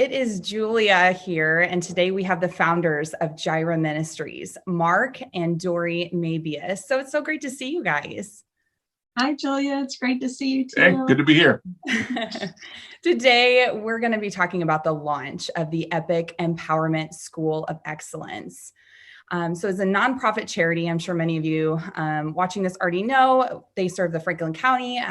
it is Julia here, and today we have the founders of Jireh Ministries, Mark and Dory Mabius. So it's so great to see you guys. Hi, Julia. It's great to see you too. Hey, good to be here. Today, we're going to be talking about the launch of the Epic Empowerment School of Excellence. So it's a nonprofit charity. I'm sure many of you watching this already know. They serve the Franklin County,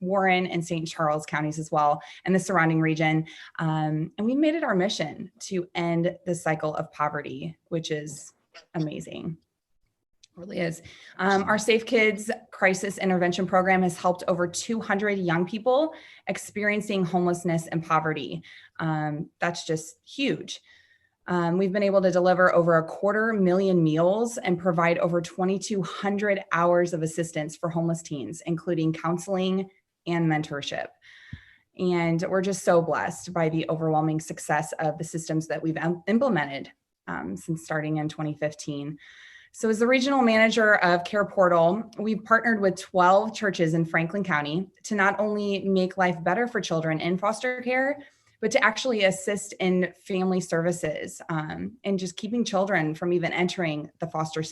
Warren and St. Charles counties as well, and the surrounding region. And we made it our mission to end the cycle of poverty, which is amazing. It really is. Our Safe Kids Crisis Intervention Program has helped over 200 young people experiencing homelessness and poverty. That's just huge. We've been able to deliver over 250,000 meals and provide over 2,200 hours of assistance for homeless teens, including counseling and mentorship. And we're just so blessed by the overwhelming success of the systems that we've implemented since starting in 2015. So as the regional manager of Care Portal, we've partnered with 12 churches in Franklin County to not only make life better for children in foster care, but to actually assist in family services and just keeping children from even entering the foster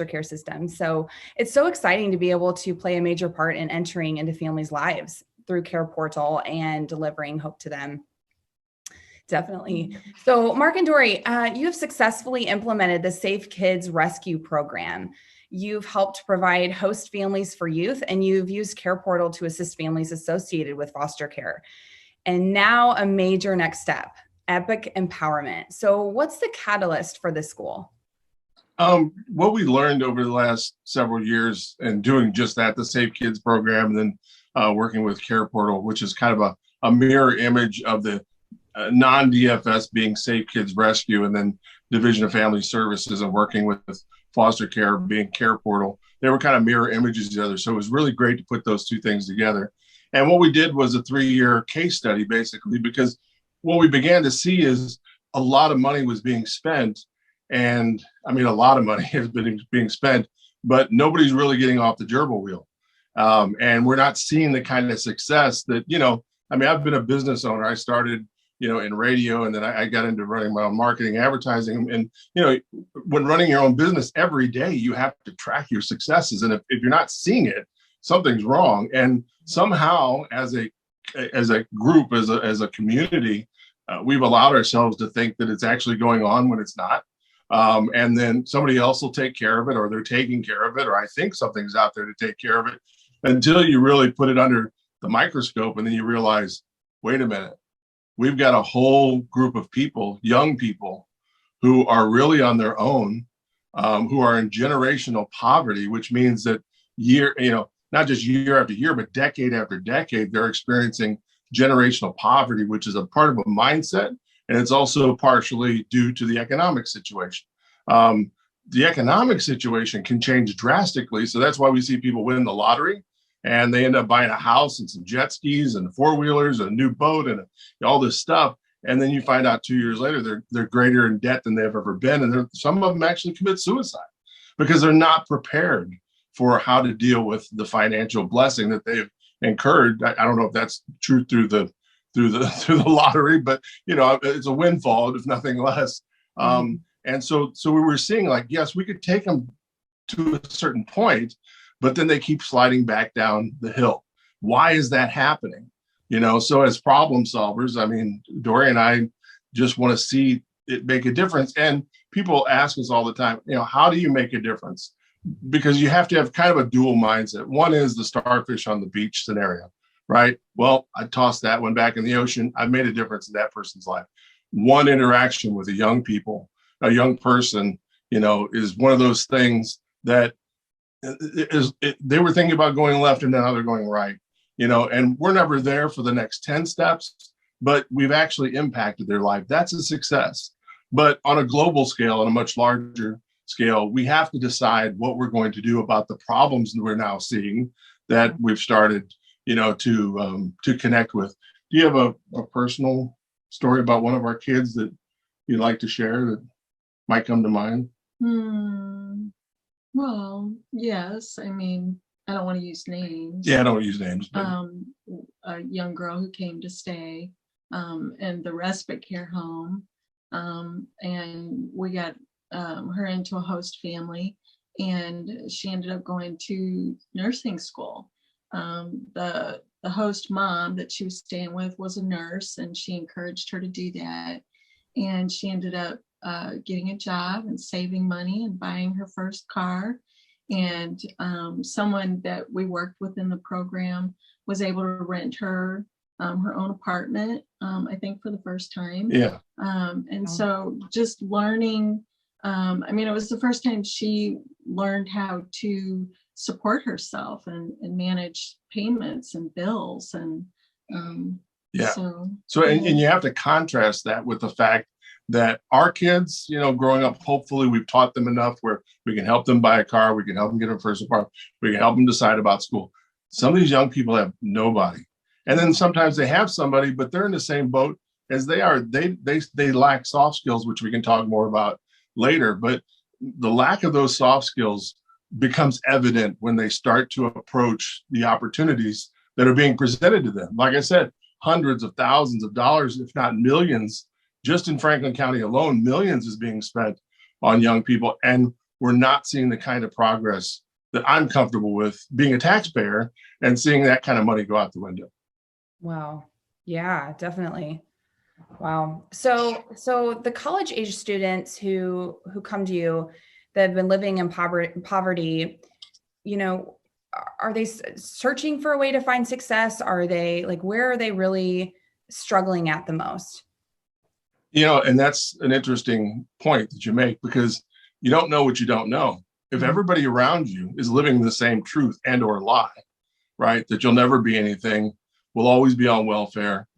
care system. So it's so exciting to be able to play a major part in entering into families' lives through Care Portal and delivering hope to them. Definitely. So Mark and Dory, you have successfully implemented the Safe Kids Rescue Program. You've helped provide host families for youth, and you've used Care Portal to assist families associated with foster care. And now a major next step, Epic Empowerment. So what's the catalyst for this school? What we learned over the last several years and doing just that, the Safe Kids program, and then working with Care Portal, which is kind of a mirror image of the non-DFS being Safe Kids Rescue, and then Division of Family Services and working with foster care being Care Portal. They were kind of mirror images of each other. So it was really great to put those two things together. And what we did was a 3-year case study, basically, because what we began to see is a lot of money was being spent. And I mean, a lot of money has been being spent, but nobody's really getting off the gerbil wheel. And we're not seeing the kind of success that, I've been a business owner. I started, in radio, and then I got into running my own marketing, advertising. And, when running your own business every day, you have to track your successes. And if you're not seeing it, something's wrong. And somehow as a group, as a community, we've allowed ourselves to think that it's actually going on when it's not. And then somebody else will take care of it, or they're taking care of it, or I think something's out there to take care of it, until you really put it under the microscope. And then you realize, wait a minute, we've got a whole group of people, young people, who are really on their own, who are in generational poverty, which means that not just year after year, but decade after decade, they're experiencing generational poverty, which is a part of a mindset. And it's also partially due to the economic situation. The economic situation can change drastically. So that's why we see people win the lottery and they end up buying a house and some jet skis and 4-wheelers and a new boat and all this stuff. And then you find out 2 years later, they're greater in debt than they've ever been. And some of them actually commit suicide because they're not prepared for how to deal with the financial blessing that they've incurred. I don't know if that's true through the lottery, but it's a windfall, if nothing less. And so we were seeing, yes, we could take them to a certain point, but then they keep sliding back down the hill. Why is that happening? So as problem solvers, Dory and I just want to see it make a difference. And people ask us all the time, how do you make a difference? Because you have to have kind of a dual mindset. One is the starfish on the beach scenario, right? Well, I tossed that one back in the ocean. I've made a difference in that person's life. One interaction with a young person, is one of those things that they were thinking about going left and now they're going right, and we're never there for the next 10 steps, but we've actually impacted their life. That's a success. But on a global scale, on a much larger scale, we have to decide what we're going to do about the problems that we're now seeing that we've started, to connect with. Do you have a personal story about one of our kids that you'd like to share that might come to mind? Well, yes. I don't want to use names. Yeah, I don't use names. A young girl who came to stay in the respite care home. And we got her into a host family, and she ended up going to nursing school. The host mom that she was staying with was a nurse, and she encouraged her to do that. And she ended up getting a job and saving money and buying her first car. And someone that we worked with in the program was able to rent her her own apartment, I think for the first time. Yeah. And so just learning, I mean, it was the first time she learned how to support herself and manage payments and bills. And Yeah. so And you have to contrast that with the fact that our kids, growing up, hopefully we've taught them enough where we can help them buy a car, we can help them get a first apartment, we can help them decide about school. Some of these young people have nobody. And then sometimes they have somebody, but they're in the same boat as they are. They lack soft skills, which we can talk more about later. But the lack of those soft skills becomes evident when they start to approach the opportunities that are being presented to them. Like I said, hundreds of thousands of dollars, if not millions, just in Franklin County alone, millions is being spent on young people. And we're not seeing the kind of progress that I'm comfortable with being a taxpayer and seeing that kind of money go out the window. Wow. Yeah, definitely. Wow. So the college age students who come to you that have been living in poverty, are they searching for a way to find success? Are they where are they really struggling at the most? And that's an interesting point that you make, because you don't know what you don't know. If everybody around you is living the same truth and or lie, right, that you'll never be anything, we'll always be on welfare.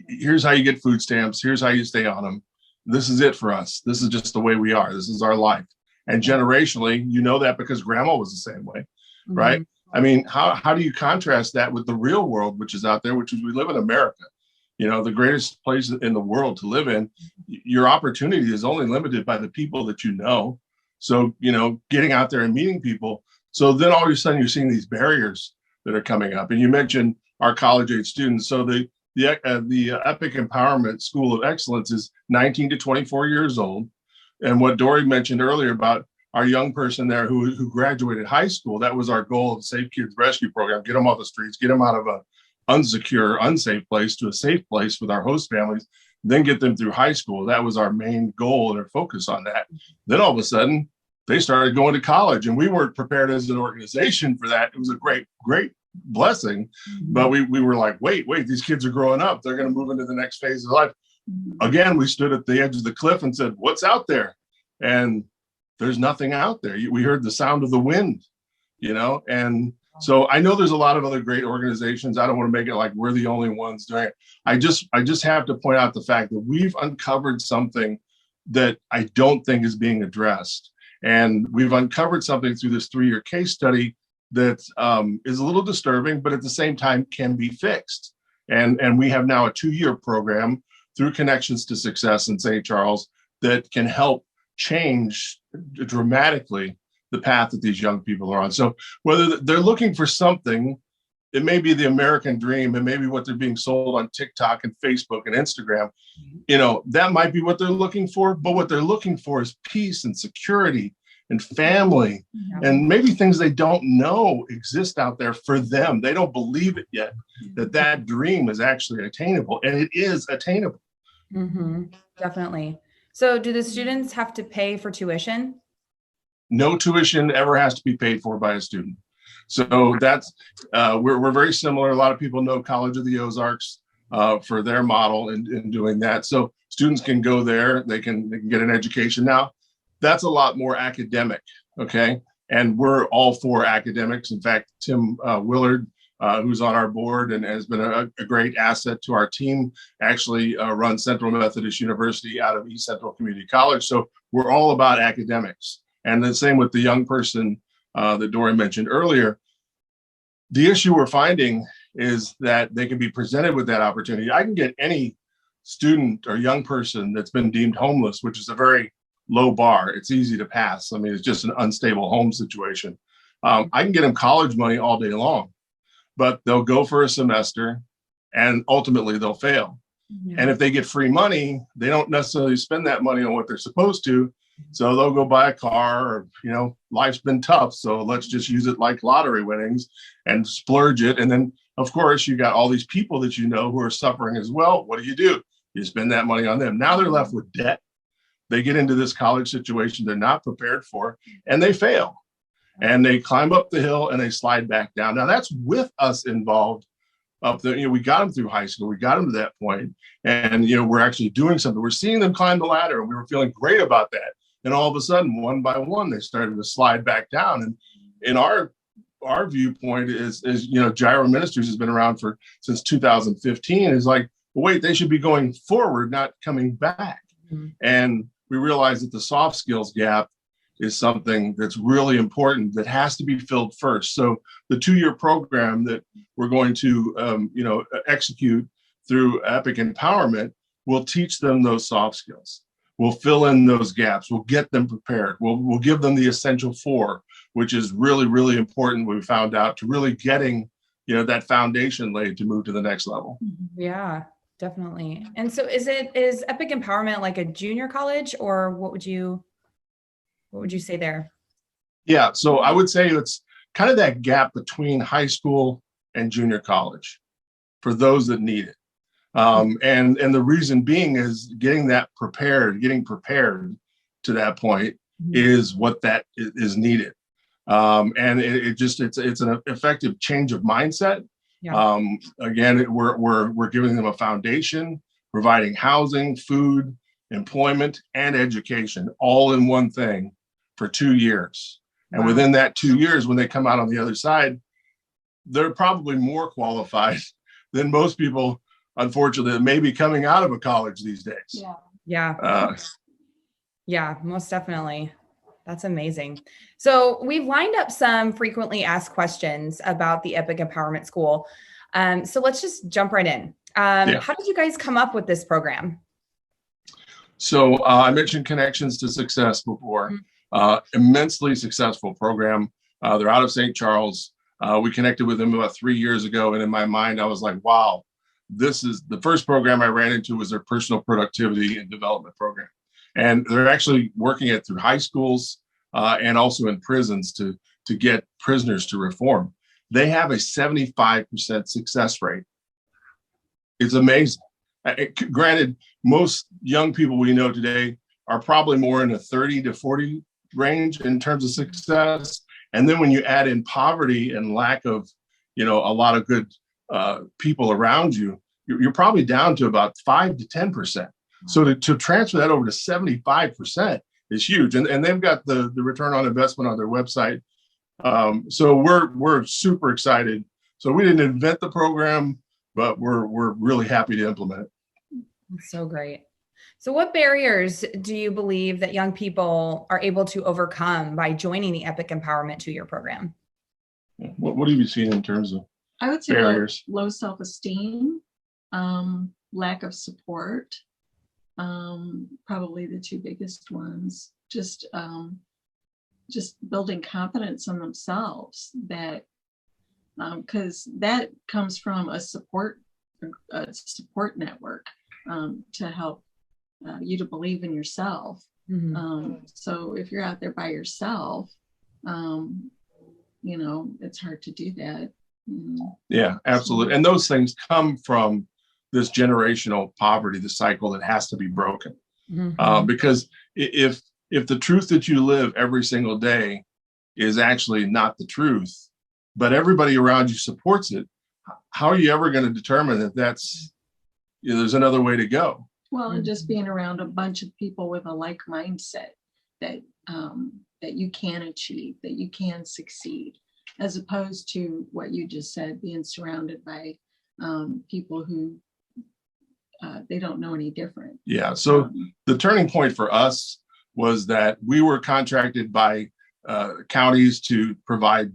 Here's how you get food stamps. Here's how you stay on them. This is it for us. This is just the way we are. This is our life. And generationally, that because grandma was the same way, right? I mean, how do you contrast that with the real world, which is out there, which is we live in America, the greatest place in the world to live in. Your opportunity is only limited by the people that you know. So, getting out there and meeting people. So then all of a sudden you're seeing these barriers that are coming up. And you mentioned our college age students. So the Epic Empowerment School of Excellence is 19 to 24 years old. And what Dory mentioned earlier about our young person there who graduated high school, that was our goal of the Safe Kids Rescue Program, get them off the streets, get them out of a unsecure, unsafe place to a safe place with our host families, then get them through high school. That was our main goal and our focus on that. Then all of a sudden, they started going to college, and we weren't prepared as an organization for that. It was a great, great blessing, but we were like, wait, these kids are growing up. They're going to move into the next phase of life. Again, we stood at the edge of the cliff and said, what's out there? And there's nothing out there. We heard the sound of the wind, and so I know there's a lot of other great organizations. I don't want to make it like we're the only ones doing it. I just have to point out the fact that we've uncovered something that I don't think is being addressed. And we've uncovered something through this 3-year case study that is a little disturbing, but at the same time can be fixed. And we have now a 2-year program through Connections to Success in St. Charles that can help change dramatically the path that these young people are on. So whether they're looking for something, it may be the American dream, it may be what they're being sold on TikTok and Facebook and Instagram, that might be what they're looking for, but what they're looking for is peace and security and family, and maybe things they don't know exist out there for them. They don't believe it yet, that dream is actually attainable, and it is attainable. Definitely. So do the students have to pay for tuition? No tuition ever has to be paid for by a student. So that's, we're very similar. A lot of people know College of the Ozarks for their model in doing that. So students can go there, they can get an education. Now, that's a lot more academic, okay? And we're all for academics. In fact, Tim Willard, who's on our board and has been a great asset to our team, actually runs Central Methodist University out of East Central Community College. So we're all about academics. And the same with the young person that Dory mentioned earlier. The issue we're finding is that they can be presented with that opportunity. I can get any student or young person that's been deemed homeless, which is a very low bar. It's easy to pass. I mean, it's just an unstable home situation. I can get them college money all day long, but they'll go for a semester and ultimately they'll fail. And if they get free money, they don't necessarily spend that money on what they're supposed to. So they'll go buy a car, or, life's been tough, so let's just use it like lottery winnings and splurge it. And then, of course, you got all these people that who are suffering as well. What do? You spend that money on them. Now they're left with debt. They get into this college situation they're not prepared for, and they fail. And they climb up the hill and they slide back down. Now that's with us involved up there. We got them through high school. We got them to that point, and we're actually doing something. We're seeing them climb the ladder, and we were feeling great about that. And all of a sudden, one by one, they started to slide back down. And in our viewpoint is Jireh Ministries has been around since 2015. Is like, well, wait, they should be going forward, not coming back. Mm-hmm. And we realized that the soft skills gap is something that's really important that has to be filled first. So the 2-year program that we're going to, execute through Epic Empowerment will teach them those soft skills. We'll fill in those gaps. We'll get them prepared. We'll give them the essential 4, which is really, really important. We found out to really getting, that foundation laid to move to the next level. Yeah, definitely. And so is Epic Empowerment like a junior college, or what would you say there? Yeah, so I would say it's kind of that gap between high school and junior college for those that need it. And the reason being is getting prepared to that point is what that is needed. And it's an effective change of mindset. Yeah. Again, we're giving them a foundation, providing housing, food, employment, and education all in one thing for 2 years. And wow. Within that 2 years, when they come out on the other side, they're probably more qualified than most people, unfortunately, that may be coming out of a college these days. Yeah. Yeah. Yeah, most definitely. That's amazing. So we've lined up some frequently asked questions about the Epic Empowerment School. So let's just jump right in. How did you guys come up with this program? So I mentioned Connections to Success before. Immensely successful program. They're out of St. Charles. We connected with them about 3 years ago. And in my mind, I was like, wow, this is the first program I ran into was their personal productivity and development program. And they're actually working it through high schools and also in prisons to get prisoners to reform. They have a 75% success rate. It's amazing. Granted, most young people we know today are probably more in the 30 to 40 range in terms of success. And then when you add in poverty and lack of, a lot of good people around you, you're probably down to about 5 to 10%. So to transfer that over to 75% is huge. And they've got the return on investment on their website. So we're super excited. So we didn't invent the program, but we're really happy to implement it. That's so great. So what barriers do you believe that young people are able to overcome by joining the Epic Empowerment 2-year program? What have you seen in terms of I would say barriers? Low self-esteem, lack of support, probably the 2 biggest ones. Just building confidence in themselves, that because that comes from a support network to help you to believe in yourself. So if you're out there by yourself, it's hard to do that. Yeah, absolutely. And those things come from this generational poverty, the cycle that has to be broken. Because if the truth that you live every single day is actually not the truth, but everybody around you supports it, how are you ever going to determine that there's another way to go? Well, and just being around a bunch of people with a like mindset that you can achieve, that you can succeed, as opposed to what you just said, being surrounded by people who they don't know any different. Yeah. So the turning point for us was that we were contracted by counties to provide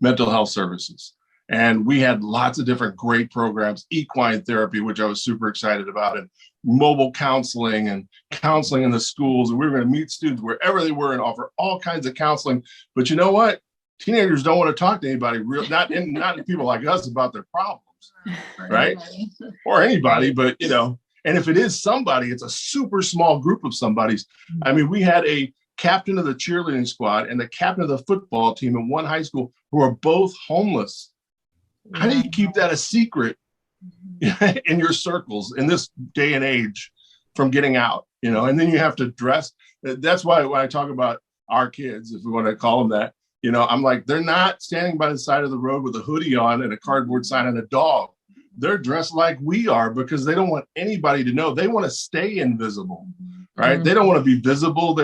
mental health services. And we had lots of different great programs, equine therapy, which I was super excited about, and mobile counseling and counseling in the schools. And we were going to meet students wherever they were and offer all kinds of counseling. But you know what? Teenagers don't want to talk to anybody, not people like us, about their problems. moms, right? Or anybody, but and if it is somebody, it's a super small group of somebody's. I mean, we had a captain of the cheerleading squad and the captain of the football team in one high school who are both homeless. How do you keep that a secret in your circles in this day and age from getting out, and then you have to dress. That's why when I talk about our kids, if we want to call them that, I'm like, they're not standing by the side of the road with a hoodie on and a cardboard sign and a dog. They're dressed like we are because they don't want anybody to know. They want to stay invisible, right? They don't want to be visible.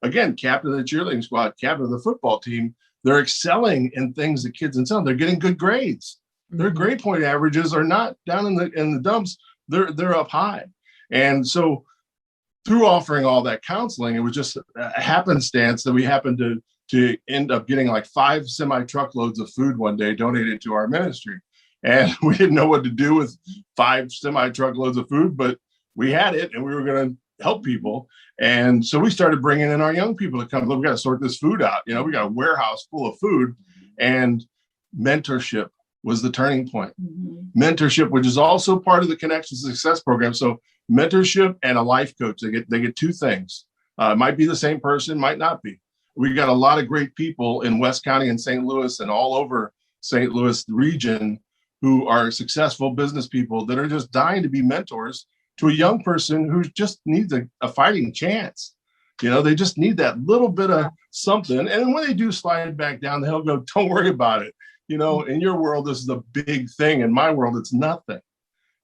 Again, captain of the cheerleading squad, captain of the football team, they're excelling in things that kids excel. They're getting good grades. Their grade point averages are not down in the dumps. They're up high. And so through offering all that counseling, it was just a happenstance that we happened to end up getting like 5 semi-truckloads of food one day donated to our ministry. And we didn't know what to do with 5 semi-truckloads of food, but we had it and we were going to help people. And so we started bringing in our young people to come. Look, we got to sort this food out. We got a warehouse full of food, and mentorship was the turning point. Mentorship, which is also part of the Connection Success program. So mentorship and a life coach, they get 2 things. It might be the same person, might not be. We got a lot of great people in West County and St. Louis and all over St. Louis region who are successful business people that are just dying to be mentors to a young person who just needs a fighting chance. They just need that little bit of something. And when they do slide back down the hill, go, don't worry about it. In your world, this is a big thing. In my world, it's nothing.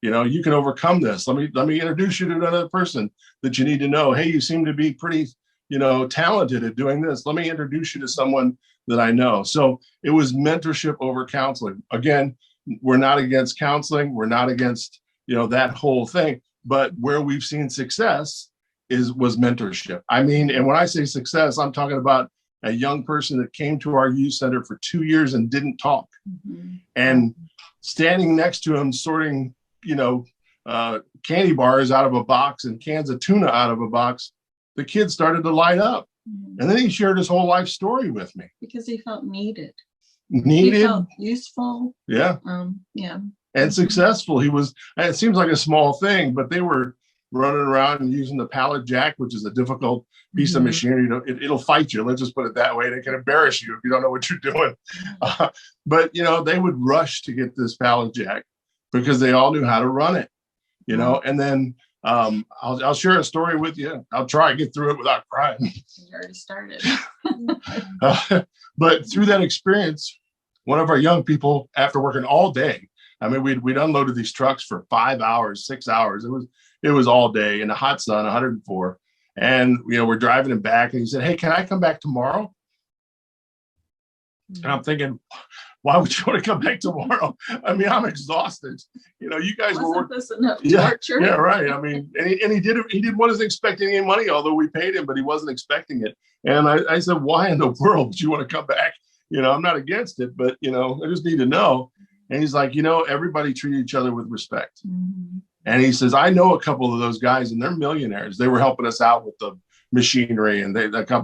You can overcome this. Let me introduce you to another person that you need to know. Hey, you seem to be pretty, talented at doing this. Let me introduce you to someone that I know. So it was mentorship over counseling. Again, we're not against counseling. We're not against, that whole thing. But where we've seen success was mentorship. And when I say success, I'm talking about a young person that came to our youth center for 2 years and didn't talk, and standing next to him, sorting, candy bars out of a box and cans of tuna out of a box, the kid started to light up. And then he shared his whole life story with me. Because he felt needed. He felt useful. Yeah. And successful. It seems like a small thing, but they were running around and using the pallet jack, which is a difficult piece of machinery. It'll fight you. Let's just put it that way. And it can embarrass you if you don't know what you're doing. But they would rush to get this pallet jack because they all knew how to run it, and then I'll share a story with you. I'll try to get through it without crying. You already started. But through that experience, one of our young people, after working all day, we'd unloaded these trucks for 5 hours, 6 hours. It was all day in the hot sun, 104. And, we're driving him back, and he said, hey, can I come back tomorrow? And I'm thinking, why would you want to come back tomorrow? I'm exhausted. You guys were working. This enough torture? Yeah, right. And he wasn't expecting any money, although we paid him, but he wasn't expecting it. And I said, why in the world would you want to come back? I'm not against it, but, I just need to know. And he's like, everybody treated each other with respect. And he says, I know a couple of those guys, and they're millionaires. They were helping us out with the machinery, and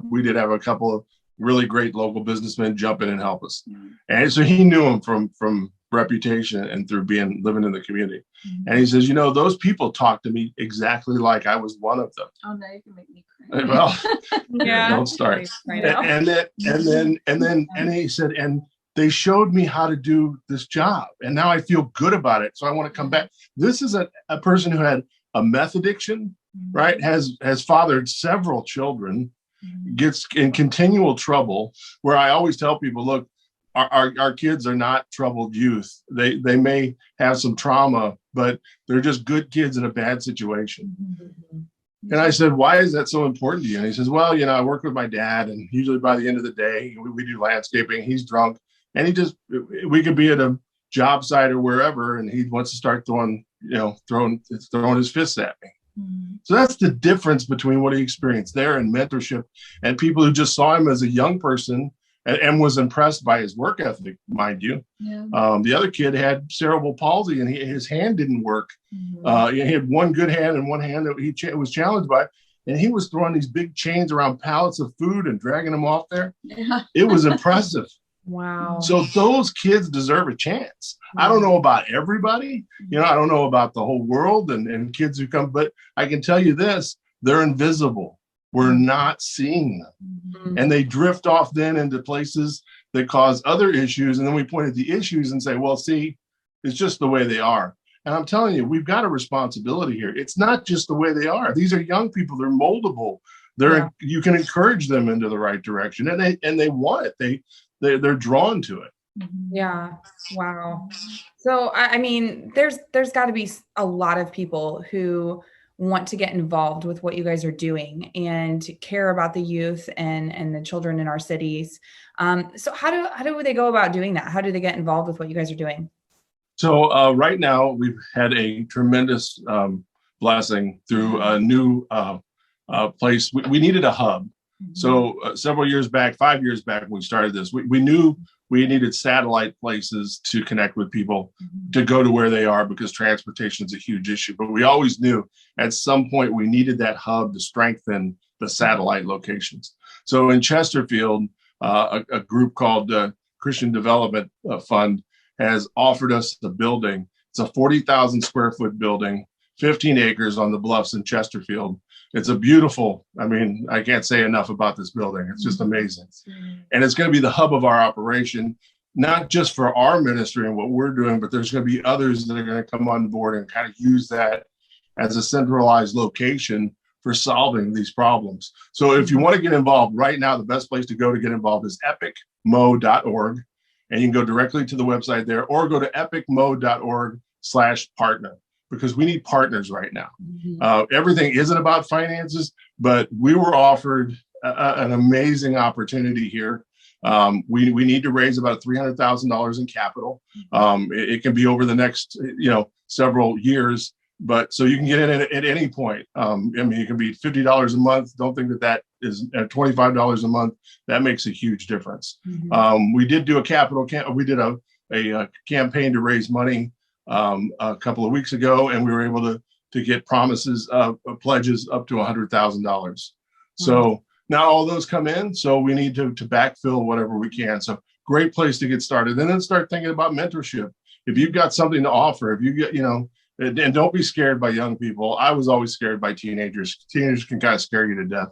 we did have a couple of really great local businessmen jump in and help us. And so he knew him from reputation and through living in the community. And he says, those people talk to me exactly like I was one of them. Oh, now you can make me cry. Well, don't start. And then he said, and they showed me how to do this job, and now I feel good about it. So I want to come back. This is a person who had a meth addiction, right? Has fathered several children, gets in continual trouble, where I always tell people, look, our kids are not troubled youth. They may have some trauma, but they're just good kids in a bad situation. And I said, why is that so important to you? And he says, well, I work with my dad, and usually by the end of the day, we do landscaping. He's drunk, and we could be at a job site or wherever, and he wants to start throwing his fists at me. So that's the difference between what he experienced there in mentorship and people who just saw him as a young person and was impressed by his work ethic, mind you. The other kid had cerebral palsy, and his hand didn't work. He had one good hand and one hand that he was challenged by, and he was throwing these big chains around pallets of food and dragging them off there. It was impressive. Wow. So those kids deserve a chance. I don't know about everybody, I don't know about the whole world and kids who come, but I can tell you this, they're invisible. We're not seeing them. And they drift off then into places that cause other issues. And then we point at the issues and say, well, see, it's just the way they are. And I'm telling you, we've got a responsibility here. It's not just the way they are. These are young people. They're moldable. You can encourage them into the right direction, and they want it. They're drawn to it. Yeah. Wow. So, I mean, there's got to be a lot of people who want to get involved with what you guys are doing and care about the youth and the children in our cities. So how do they go about doing that? How do they get involved with what you guys are doing? So right now we've had a tremendous blessing through a new place. We needed a hub. So several years back, 5 years back, when we started this, we knew we needed satellite places to connect with people to go to where they are, because transportation is a huge issue. But we always knew at some point we needed that hub to strengthen the satellite locations. So in Chesterfield, a group called Christian Development Fund has offered us the building. It's a 40,000 square foot building, 15 acres on the bluffs in Chesterfield. It's a beautiful, I can't say enough about this building. It's just amazing. And it's going to be the hub of our operation, not just for our ministry and what we're doing, but there's going to be others that are going to come on board and kind of use that as a centralized location for solving these problems. So if you want to get involved right now, the best place to go to get involved is epicmo.org. And you can go directly to the website there, or go to epicmo.org/partner, because we need partners right now. Everything isn't about finances, but we were offered an amazing opportunity here. We need to raise about $300,000 in capital. It can be over the next, several years, but so you can get in at any point. It can be $50 a month. Don't think that is at $25 a month. That makes a huge difference. We did do we did a campaign to raise money a couple of weeks ago, and we were able to get promises of pledges up to $100,000. So now all those come in, so we need to backfill whatever we can. So great place to get started, and then start thinking about mentorship. If you've got something to offer, if you get, and don't be scared by young people. I was always scared by teenagers. Teenagers can kind of scare you to death.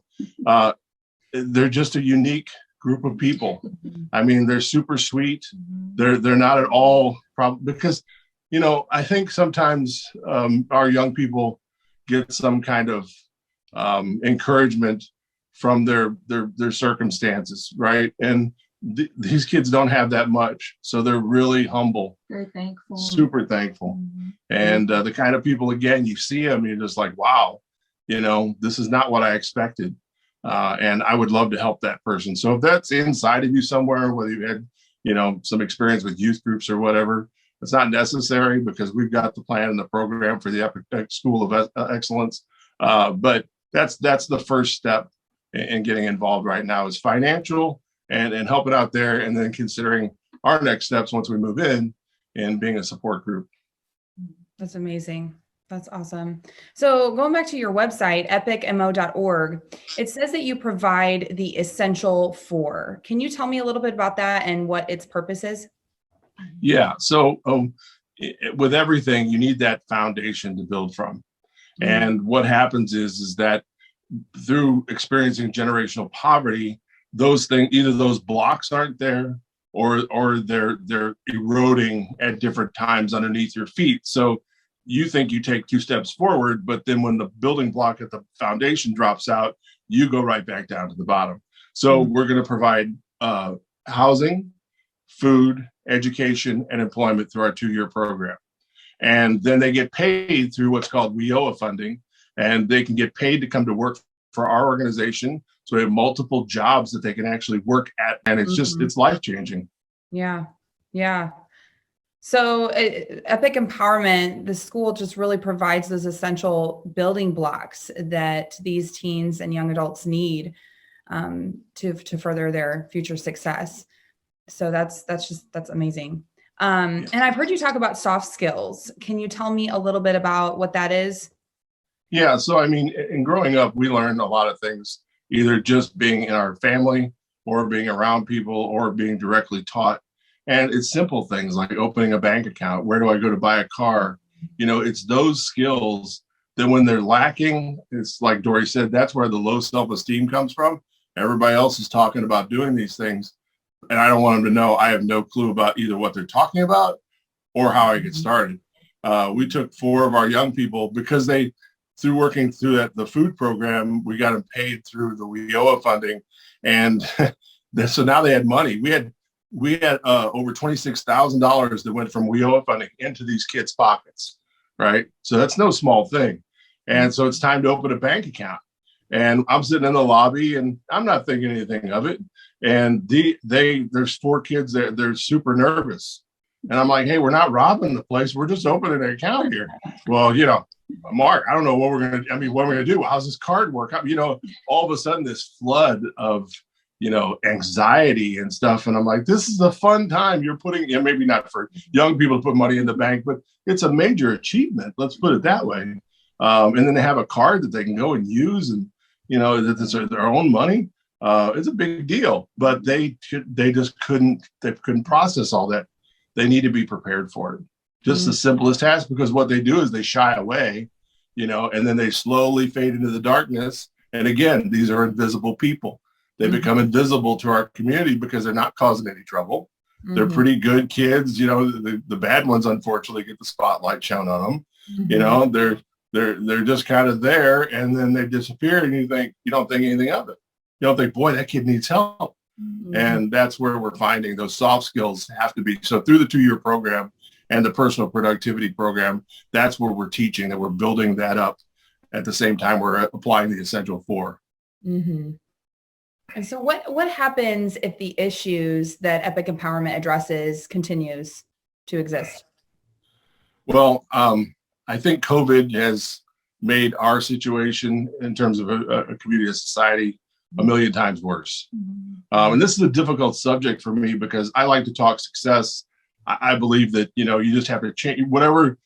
They're just a unique group of people. They're super sweet. They're not at all because, I think sometimes our young people get some kind of encouragement from their circumstances, right? And these kids don't have that much, so they're really humble, very thankful, super thankful. And the kind of people, again, you see them, you're just like, wow, this is not what I expected, and I would love to help that person. So if that's inside of you somewhere, whether you had some experience with youth groups or whatever, it's not necessary, because we've got the plan and the program for the Epic School of Excellence. But that's the first step in getting involved right now, is financial and helping out there, and then considering our next steps once we move in and being a support group. That's amazing. That's awesome. So going back to your website, epicmo.org, it says that you provide the essential four. Can you tell me a little bit about that and what its purpose is? Yeah. So with everything, you need that foundation to build from. And what happens is that through experiencing generational poverty, those things, either those blocks aren't there, or they're eroding at different times underneath your feet. So you think you take 2 steps forward, but then when the building block at the foundation drops out, you go right back down to the bottom. So we're going to provide housing, food, education, and employment through our 2-year program. And then they get paid through what's called WIOA funding, and they can get paid to come to work for our organization. So we have multiple jobs that they can actually work at, and it's just, it's life-changing. Yeah. Yeah. So Epic Empowerment, the school just really provides those essential building blocks that these teens and young adults need to further their future success. So that's amazing. And I've heard you talk about soft skills. Can you tell me a little bit about what that is? Yeah. So, in growing up, we learned a lot of things, either just being in our family or being around people or being directly taught. And it's simple things like opening a bank account. Where do I go to buy a car? It's those skills that when they're lacking, it's like Dory said, that's where the low self-esteem comes from. Everybody else is talking about doing these things. And I don't want them to know I have no clue about either what they're talking about or how I get started. We took 4 of our young people because through working through the food program, we got them paid through the WIOA funding. And so now they had money. We had over $26,000 that went from WIOA funding into these kids' pockets, right? So that's no small thing. And so it's time to open a bank account. And I'm sitting in the lobby and I'm not thinking anything of it. And there's 4 kids there, they're super nervous. And I'm like, hey, we're not robbing the place. We're just opening an account here. Well, Mark, I don't know what we're going to do. How's this card work? All of a sudden this flood of, anxiety and stuff. And I'm like, this is a fun time. You're putting, maybe not for young people to put money in the bank, but it's a major achievement. Let's put it that way. And then they have a card that they can go and use and, that it's their own money. It's a big deal, but they just couldn't process all that. They need to be prepared for it. Just the simplest task, because what they do is they shy away, and then they slowly fade into the darkness. And again, these are invisible people. They become invisible to our community because they're not causing any trouble. They're pretty good kids. The bad ones, unfortunately, get the spotlight shown on them. They're just kind of there, and then they disappear, and you don't think anything of it. You don't think, boy, that kid needs help. And that's where we're finding those soft skills have to be. So through the 2-year program and the personal productivity program, that's where we're teaching that we're building that up. At the same time, we're applying the Essential 4. And so what happens if the issues that Epic Empowerment addresses continues to exist? Well, I think COVID has made our situation in terms of a community and society a million times worse. And this is a difficult subject for me because I like to talk success. I believe that, you just have to change whatever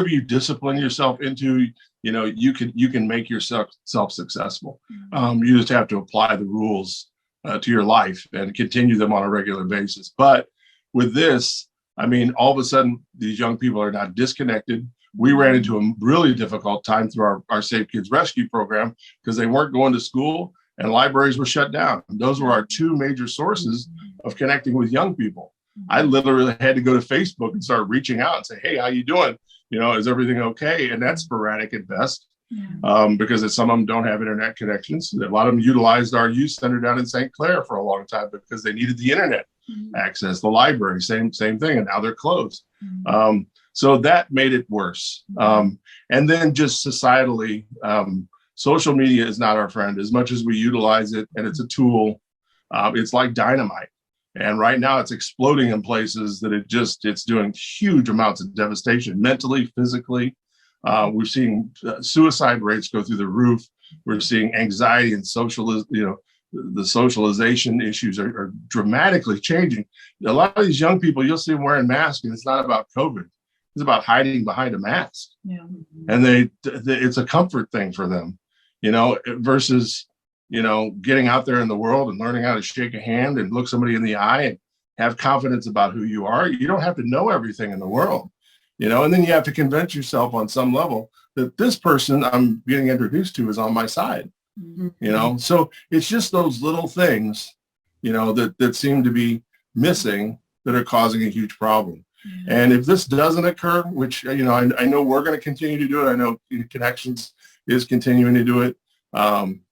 you discipline yourself into, you can make yourself successful. You just have to apply the rules to your life and continue them on a regular basis. But with this, all of a sudden, these young people are not disconnected. We ran into a really difficult time through our Safe Kids Rescue program because they weren't going to school and libraries were shut down. Those were our 2 major sources of connecting with young people. I literally had to go to Facebook and start reaching out and say, hey, how you doing? Is everything okay? And that's sporadic at best because some of them don't have internet connections. A lot of them utilized our youth center down in St. Clair for a long time because they needed the internet access. The library, same thing, and now they're closed. So that made it worse. And then just societally, social media is not our friend. As much as we utilize it and it's a tool, it's like dynamite. And right now it's exploding in places that it's doing huge amounts of devastation, mentally, physically. We're seeing suicide rates go through the roof. We're seeing anxiety and the socialization issues are dramatically changing. A lot of these young people, you'll see them wearing masks, and it's not about COVID. It's about hiding behind a mask. And it's a comfort thing for them, versus getting out there in the world and learning how to shake a hand and look somebody in the eye and have confidence about who you are. You don't have to know everything in the world, and then you have to convince yourself on some level that this person I'm getting introduced to is on my side, So it's just those little things, that seem to be missing that are causing a huge problem. And if this doesn't occur, which, I know we're going to continue to do it. I know Connections is continuing to do it.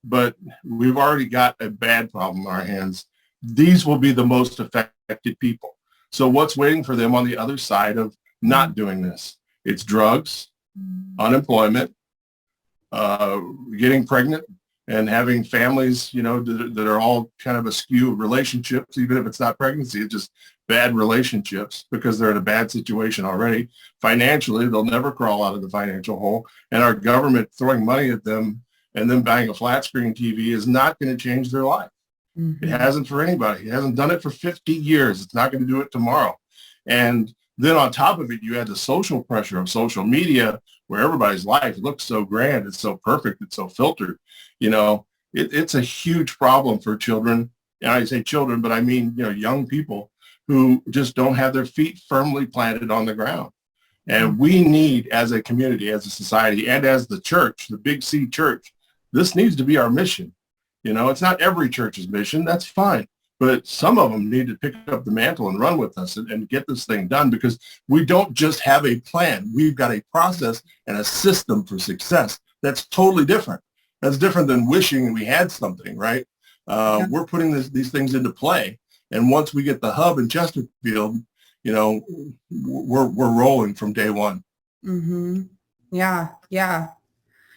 But we've already got a bad problem on our hands. These will be the most affected people. So what's waiting for them on the other side of not doing this? It's drugs, unemployment, getting pregnant, and having families, that are all kind of askew relationships, even if it's not pregnancy, it's just bad relationships because they're in a bad situation already. Financially, they'll never crawl out of the financial hole. And our government throwing money at them and then buying a flat screen TV is not going to change their life. It hasn't for anybody. It hasn't done it for 50 years. It's not going to do it tomorrow. And then on top of it, you add the social pressure of social media where everybody's life looks so grand. It's so perfect. It's so filtered. It's a huge problem for children and I say children, but I mean, young people who just don't have their feet firmly planted on the ground. And we need, as a community, as a society, and as the church, the Big C church, this needs to be our mission. It's not every church's mission. That's fine. But some of them need to pick up the mantle and run with us and get this thing done, because we don't just have a plan. We've got a process and a system for success that's totally different. That's different than wishing we had something, right? We're putting these things into play. And once we get the hub in Chesterfield, we're rolling from day one. Mm-hmm. Yeah. Yeah.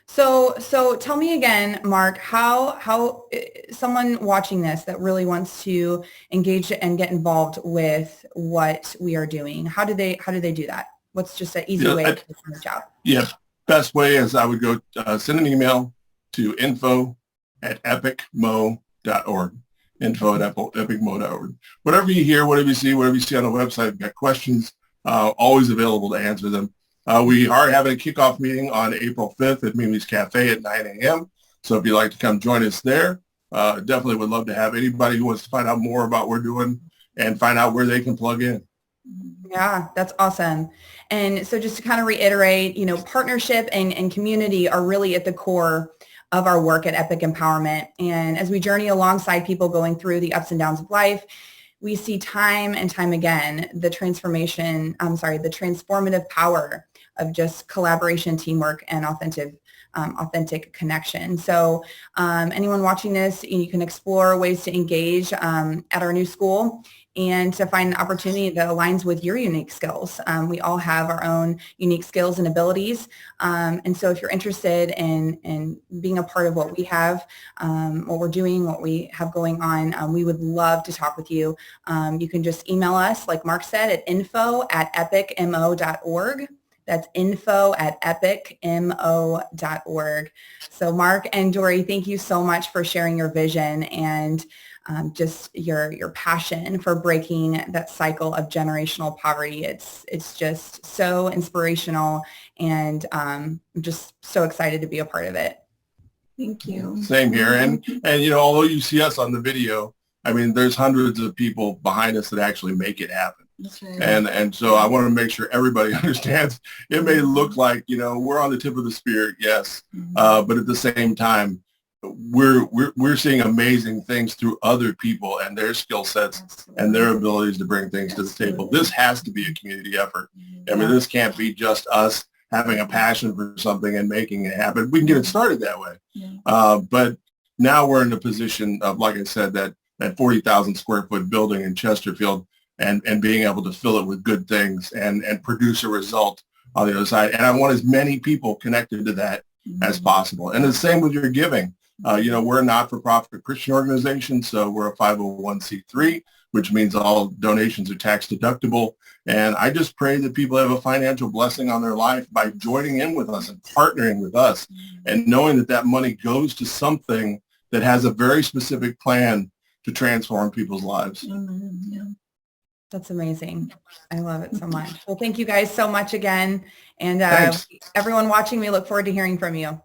So tell me again, Mark, how someone watching this that really wants to engage and get involved with what we are doing, how do they do that? What's just an easy way to reach out? Yeah. Best way is I would go send an email to info@epicmo.org. info@epicmo.org. Whatever you hear, whatever you see on the website, got questions, always available to answer them. We are having a kickoff meeting on April 5th at Mimi's Cafe at 9 a.m. So if you'd like to come join us there, definitely would love to have anybody who wants to find out more about what we're doing and find out where they can plug in. Yeah, that's awesome. And so just to kind of reiterate, partnership and community are really at the core of our work at Epic Empowerment. And as we journey alongside people going through the ups and downs of life, we see time and time again the transformative power of just collaboration, teamwork, and authentic connection. So anyone watching this, you can explore ways to engage at our new school and to find an opportunity that aligns with your unique skills. We all have our own unique skills and abilities. And so if you're interested in being a part of what we have, what we're doing, what we have going on, we would love to talk with you. You can just email us, like Mark said, at info@epicmo.org. That's info@epicmo.org. So Mark and Dory, thank you so much for sharing your vision and just your passion for breaking that cycle of generational poverty. It's just so inspirational, and I'm just so excited to be a part of it. Thank you. Same here. And although you see us on the video, I mean, there's hundreds of people behind us that actually make it happen. That's right. And so I want to make sure everybody understands it may look like, we're on the tip of the spear, yes. But at the same time, we're seeing amazing things through other people and their skill sets and their abilities to bring things to the table. This has to be a community effort. I mean, this can't be just us having a passion for something and making it happen. We can get it started that way. But now we're in the position of, like I said, that 40,000 square foot building in Chesterfield, and being able to fill it with good things and produce a result on the other side. And I want as many people connected to that as possible. And the same with your giving. We're a not-for-profit Christian organization, so we're a 501c3, which means all donations are tax deductible. And I just pray that people have a financial blessing on their life by joining in with us and partnering with us and knowing that that money goes to something that has a very specific plan to transform people's lives. Yeah. That's amazing. I love it so much. Well, thank you guys so much again. And Thanks. everyone watching, we look forward to hearing from you.